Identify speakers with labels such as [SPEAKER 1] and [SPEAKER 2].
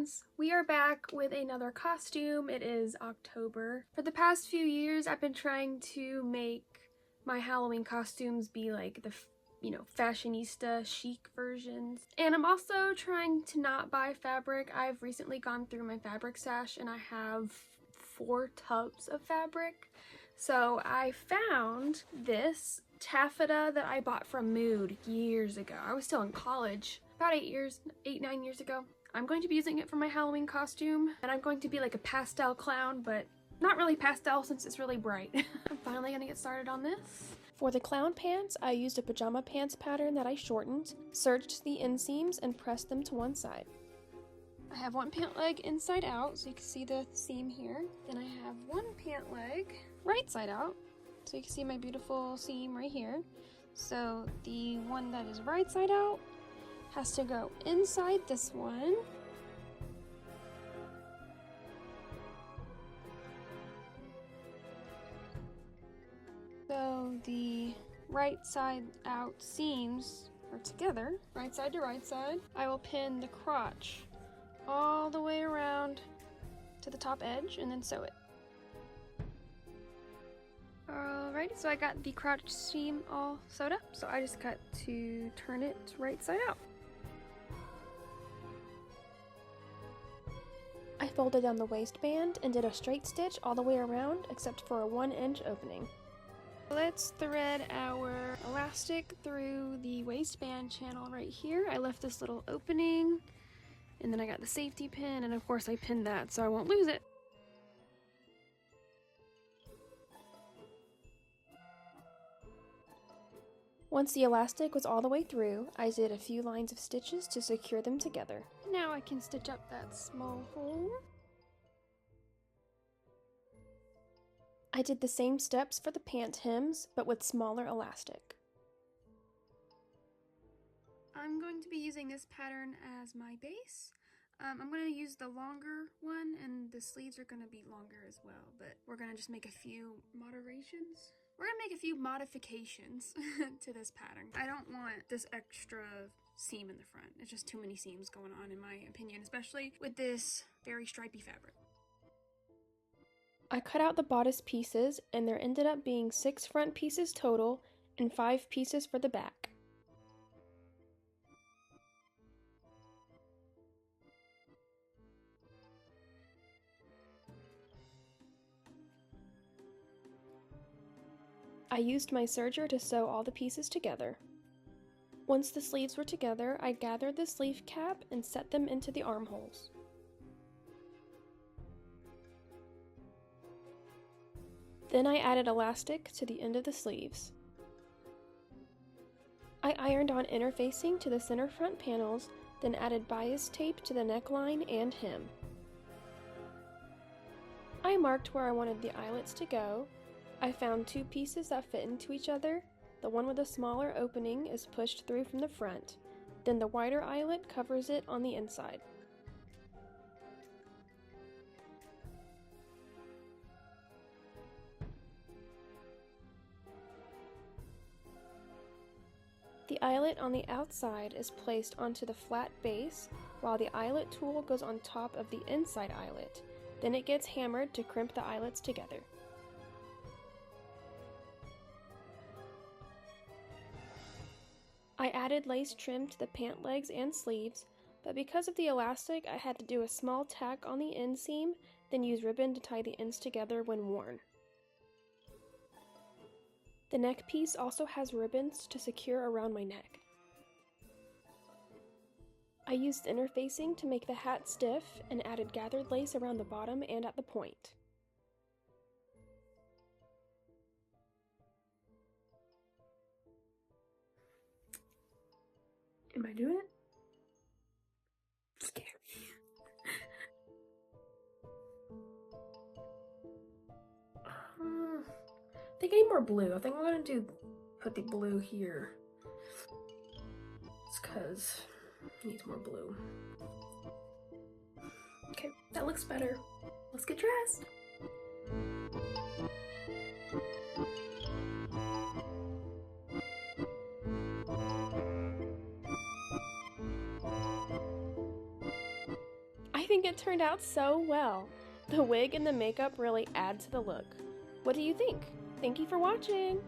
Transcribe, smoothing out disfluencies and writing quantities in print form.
[SPEAKER 1] friends! We are back with another costume. It is October. For the past few years, I've been trying to make my Halloween costumes be like the fashionista chic versions. And I'm also trying to not buy fabric. I've recently gone through my fabric stash and I have 4 tubs of fabric. So I found this taffeta that I bought from Mood years ago. I was still in college, about 9 years ago. I'm going to be using it for my Halloween costume, and I'm going to be like a pastel clown, but not really pastel since it's really bright. I'm finally gonna get started on this. For the clown pants, I used a pajama pants pattern that I shortened, serged the inseams, and pressed them to one side. I have one pant leg inside out, so you can see the seam here. Then I have one pant leg right side out, so you can see my beautiful seam right here. So the one that is right side out has to go inside this one. So the right side out seams are together, right side to right side. I will pin the crotch all the way around to the top edge and then sew it. Alrighty, so I got the crotch seam all sewed up, so I just got to turn it right side out. I folded down the waistband and did a straight stitch all the way around except for a 1-inch opening. Let's thread our elastic through the waistband channel right here. I left this little opening and then I got the safety pin, and of course I pinned that so I won't lose it. Once the elastic was all the way through, I did a few lines of stitches to secure them together. Now I can stitch up that small hole. I did the same steps for the pant hems, but with smaller elastic. I'm going to be using this pattern as my base. I'm going to use the longer one, and the sleeves are going to be longer as well, but we're going to just make a few moderations. We're gonna make a few modifications to this pattern. I don't want this extra seam in the front. It's just too many seams going on in my opinion, especially with this very stripy fabric. I cut out the bodice pieces, and there ended up being 6 front pieces total and 5 pieces for the back. I used my serger to sew all the pieces together. Once the sleeves were together, I gathered the sleeve cap and set them into the armholes. Then I added elastic to the end of the sleeves. I ironed on interfacing to the center front panels, then added bias tape to the neckline and hem. I marked where I wanted the eyelets to go. I found 2 pieces that fit into each other. The one with a smaller opening is pushed through from the front, then the wider eyelet covers it on the inside. The eyelet on the outside is placed onto the flat base, while the eyelet tool goes on top of the inside eyelet. Then it gets hammered to crimp the eyelets together. I added lace trim to the pant legs and sleeves, but because of the elastic, I had to do a small tack on the inseam, then use ribbon to tie the ends together when worn. The neck piece also has ribbons to secure around my neck. I used interfacing to make the hat stiff and added gathered lace around the bottom and at the point. Am I doing it? I'm scared. I think I need more blue. I think I'm gonna put the blue here. It's because it needs more blue. Okay, that looks better. Let's get dressed. think it turned out so well. The wig and the makeup really add to the look. What do you think? Thank you for watching!